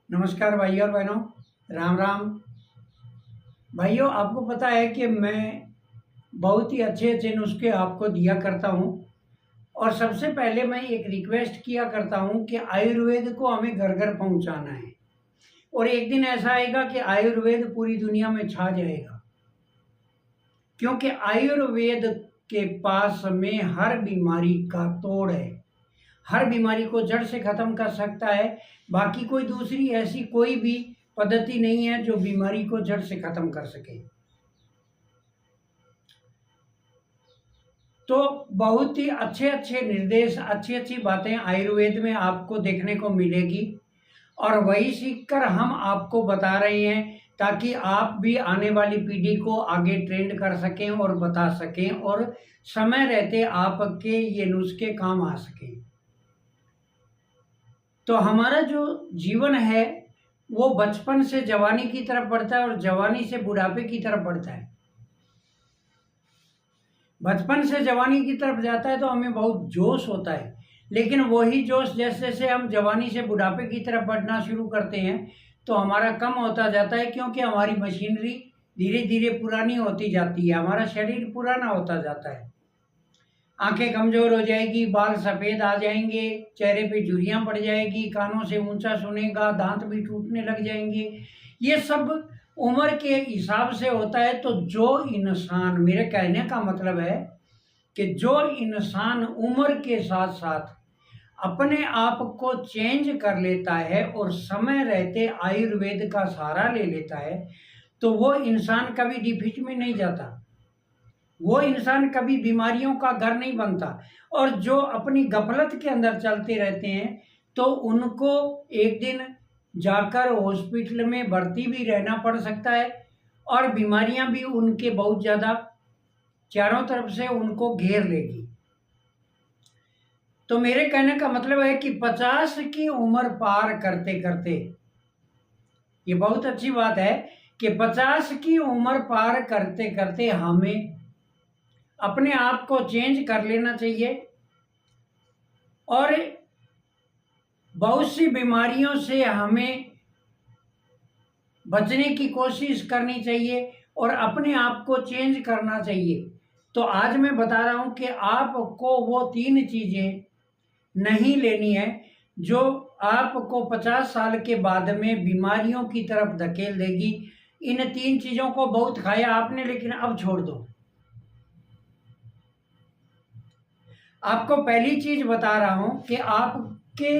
नमस्कार भाइयों और बहनों, राम राम। भाइयों, आपको पता है कि मैं बहुत ही अच्छे अच्छे नुस्खे आपको दिया करता हूँ। और सबसे पहले मैं एक रिक्वेस्ट किया करता हूँ कि आयुर्वेद को हमें घर घर पहुँचाना है। और एक दिन ऐसा आएगा कि आयुर्वेद पूरी दुनिया में छा जाएगा, क्योंकि आयुर्वेद के पास में हर बीमारी का तोड़ है। हर बीमारी को जड़ से खत्म कर सकता है। बाकी कोई दूसरी ऐसी कोई भी पद्धति नहीं है जो बीमारी को जड़ से खत्म कर सके। तो बहुत ही अच्छे अच्छे निर्देश, अच्छी अच्छी बातें आयुर्वेद में आपको देखने को मिलेगी। और वही सीखकर हम आपको बता रहे हैं, ताकि आप भी आने वाली पीढ़ी को आगे ट्रेंड कर सकें और बता सकें, और समय रहते आपके ये नुस्खे काम आ सकें। तो हमारा जो जीवन है वो बचपन से जवानी की तरफ बढ़ता है और जवानी से बुढ़ापे की तरफ बढ़ता है। बचपन से जवानी की तरफ जाता है तो हमें बहुत जोश होता है, लेकिन वही जोश जैसे जैसे हम जवानी से बुढ़ापे की तरफ बढ़ना शुरू करते हैं तो हमारा कम होता जाता है, क्योंकि हमारी मशीनरी धीरे धीरे पुरानी होती जाती है, हमारा शरीर पुराना होता जाता है। आंखें कमजोर हो जाएगी, बाल सफेद आ जाएंगे, चेहरे पे झुर्रियां पड़ जाएगी, कानों से ऊंचा सुनेगा, दांत भी टूटने लग जाएंगे। ये सब उम्र के हिसाब से होता है। तो जो इंसान, मेरे कहने का मतलब है कि जो इंसान उम्र के साथ साथ अपने आप को चेंज कर लेता है और समय रहते आयुर्वेद का सहारा ले लेता है, तो वो इंसान कभी डिफीट में नहीं जाता, वो इंसान कभी बीमारियों का घर नहीं बनता। और जो अपनी गफलत के अंदर चलते रहते हैं तो उनको एक दिन जाकर हॉस्पिटल में भर्ती भी रहना पड़ सकता है, और बीमारियां भी उनके बहुत ज़्यादा चारों तरफ से उनको घेर लेगी। तो मेरे कहने का मतलब है कि 50 की उम्र पार करते करते, ये बहुत अच्छी बात है कि 50 की उम्र पार करते करते हमें अपने आप को चेंज कर लेना चाहिए, और बहुत सी बीमारियों से हमें बचने की कोशिश करनी चाहिए और अपने आप को चेंज करना चाहिए। तो आज मैं बता रहा हूं कि आपको वो 3 चीजें नहीं लेनी है जो आपको 50 साल के बाद में बीमारियों की तरफ धकेल देगी। इन 3 चीजों को बहुत खाया आपने, लेकिन अब छोड़ दो। आपको पहली चीज बता रहा हूं कि आपके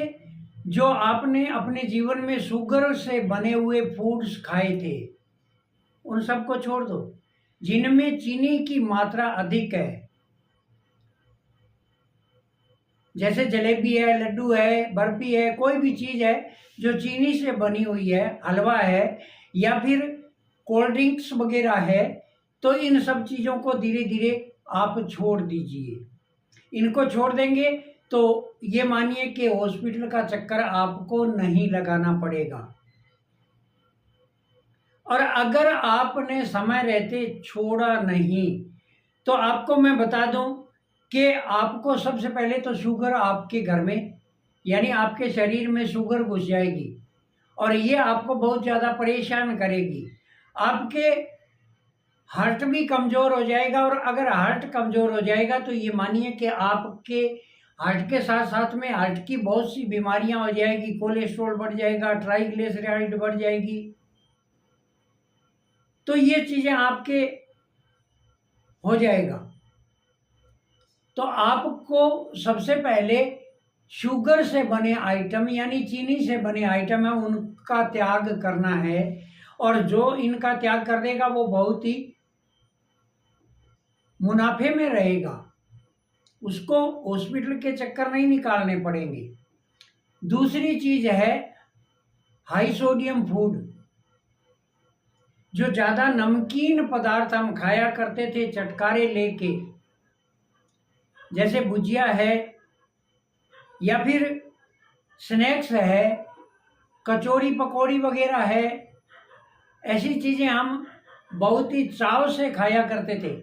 जो आपने अपने जीवन में शुगर से बने हुए फूड्स खाए थे उन सबको छोड़ दो, जिनमें चीनी की मात्रा अधिक है। जैसे जलेबी है, लड्डू है, बर्फी है, कोई भी चीज है जो चीनी से बनी हुई है, हलवा है या फिर कोल्ड ड्रिंक्स वगैरह है, तो इन सब चीजों को धीरे धीरे आप छोड़ दीजिए। इनको छोड़ देंगे तो ये मानिए कि हॉस्पिटल का चक्कर आपको नहीं लगाना पड़ेगा। और अगर आपने समय रहते छोड़ा नहीं तो आपको मैं बता दूं कि आपको सबसे पहले तो शुगर आपके घर में, यानी आपके शरीर में शुगर घुस जाएगी और ये आपको बहुत ज़्यादा परेशान करेगी। आपके हार्ट भी कमज़ोर हो जाएगा, और अगर हार्ट कमज़ोर हो जाएगा तो ये मानिए कि आपके हार्ट के साथ साथ में हार्ट की बहुत सी बीमारियां हो जाएगी, कोलेस्ट्रॉल बढ़ जाएगा, ट्राइग्लिसराइड बढ़ जाएगी। तो ये चीज़ें आपके हो जाएगा। तो आपको सबसे पहले शुगर से बने आइटम, यानी चीनी से बने आइटम है, उनका त्याग करना है। और जो इनका त्याग कर देगा वो बहुत ही मुनाफे में रहेगा, उसको हॉस्पिटल के चक्कर नहीं निकालने पड़ेंगे। दूसरी चीज है हाई सोडियम फूड। जो ज्यादा नमकीन पदार्थ हम खाया करते थे चटकारे लेके, जैसे भुजिया है या फिर स्नैक्स है, कचौरी पकौड़ी वगैरह है, ऐसी चीजें हम बहुत ही चाव से खाया करते थे।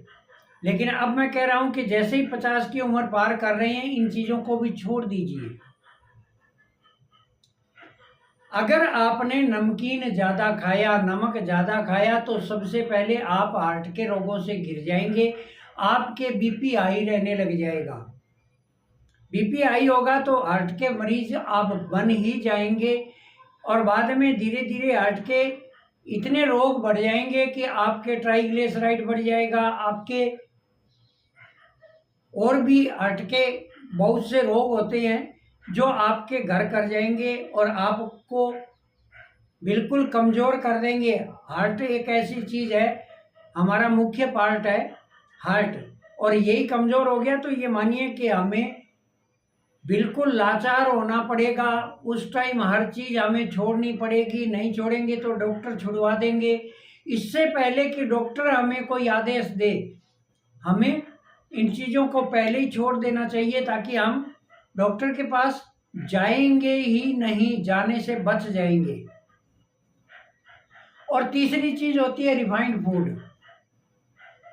लेकिन अब मैं कह रहा हूं कि जैसे ही 50 की उम्र पार कर रहे हैं इन चीजों को भी छोड़ दीजिए। अगर आपने नमकीन ज़्यादा खाया, नमक ज़्यादा खाया, तो सबसे पहले आप हार्ट के रोगों से घिर जाएंगे। आपके बीपी हाई रहने लग जाएगा। बीपी हाई होगा तो हार्ट के मरीज आप बन ही जाएंगे, और बाद में धीरे धीरे हार्ट के इतने रोग बढ़ जाएंगे कि आपके ट्राइग्लिसराइड बढ़ जाएगा, आपके और भी हार्ट के बहुत से रोग होते हैं जो आपके घर कर जाएंगे और आपको बिल्कुल कमज़ोर कर देंगे। हार्ट एक ऐसी चीज़ है, हमारा मुख्य पार्ट है हार्ट, और यही कमज़ोर हो गया तो ये मानिए कि हमें बिल्कुल लाचार होना पड़ेगा। उस टाइम हर चीज़ हमें छोड़नी पड़ेगी, नहीं छोड़ेंगे तो डॉक्टर छुड़वा देंगे। इससे पहले कि डॉक्टर हमें कोई आदेश दे, हमें इन चीज़ों को पहले ही छोड़ देना चाहिए, ताकि हम डॉक्टर के पास जाएंगे ही नहीं, जाने से बच जाएंगे। और तीसरी चीज़ होती है रिफाइंड फूड,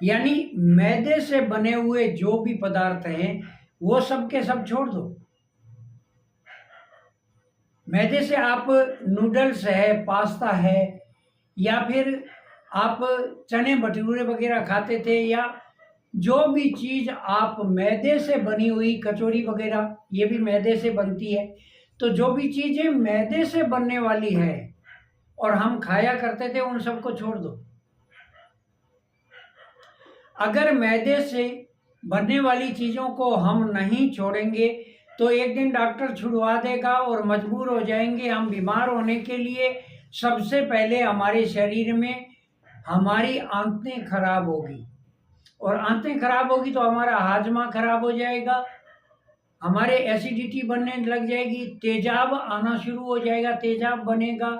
यानी मैदे से बने हुए जो भी पदार्थ हैं वो सब के सब छोड़ दो। मैदे से आप नूडल्स है, पास्ता है, या फिर आप चने भटूरे वगैरह खाते थे, या जो भी चीज़ आप मैदे से बनी हुई, कचौरी वगैरह ये भी मैदे से बनती है, तो जो भी चीज़ें मैदे से बनने वाली है और हम खाया करते थे उन सबको छोड़ दो। अगर मैदे से बनने वाली चीज़ों को हम नहीं छोड़ेंगे तो एक दिन डॉक्टर छुड़वा देगा और मजबूर हो जाएंगे हम बीमार होने के लिए। सबसे पहले हमारे शरीर में हमारी आंतें खराब होगी, और आंतें खराब होगी तो हमारा हाजमा खराब हो जाएगा, हमारे एसिडिटी बनने लग जाएगी, तेजाब आना शुरू हो जाएगा, तेजाब बनेगा,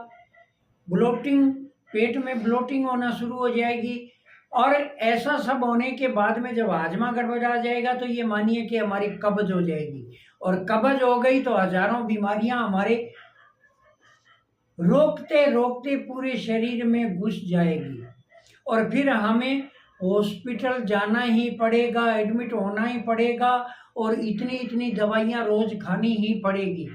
ब्लोटिंग, पेट में ब्लोटिंग होना शुरू हो जाएगी। और ऐसा सब होने के बाद में जब हाजमा गड़बड़ा जाएगा तो ये मानिए कि हमारी कब्ज हो जाएगी, और कब्ज हो गई तो हजारों बीमारियां हमारे रोकते रोकते पूरे शरीर में घुस जाएगी, और फिर हमें हॉस्पिटल जाना ही पड़ेगा, एडमिट होना ही पड़ेगा, और इतनी इतनी दवाइयाँ रोज खानी ही पड़ेगी।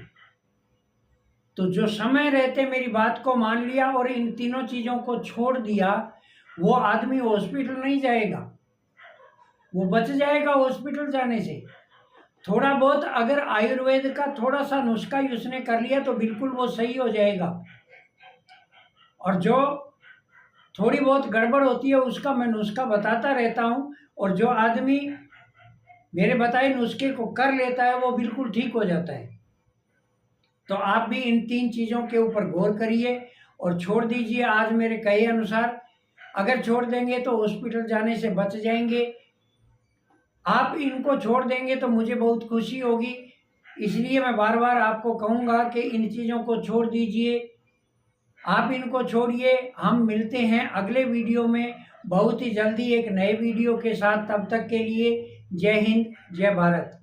तो जो समय रहते मेरी बात को मान लिया और इन तीनों चीज़ों को छोड़ दिया, वो आदमी हॉस्पिटल नहीं जाएगा, वो बच जाएगा हॉस्पिटल जाने से। थोड़ा बहुत अगर आयुर्वेद का थोड़ा सा नुस्खा ही उसने कर लिया तो बिल्कुल वो सही हो जाएगा, और जो थोड़ी बहुत गड़बड़ होती है उसका मैं नुस्खा बताता रहता हूँ, और जो आदमी मेरे बताए नुस्खे को कर लेता है वो बिल्कुल ठीक हो जाता है। तो आप भी इन 3 चीज़ों के ऊपर गौर करिए और छोड़ दीजिए आज मेरे कहे अनुसार। अगर छोड़ देंगे तो हॉस्पिटल जाने से बच जाएंगे। आप इनको छोड़ देंगे तो मुझे बहुत खुशी होगी, इसलिए मैं बार बार आपको कहूँगा कि इन चीज़ों को छोड़ दीजिए, आप इनको छोड़िए। हम मिलते हैं अगले वीडियो में बहुत ही जल्दी एक नए वीडियो के साथ। तब तक के लिए जय हिंद, जय भारत।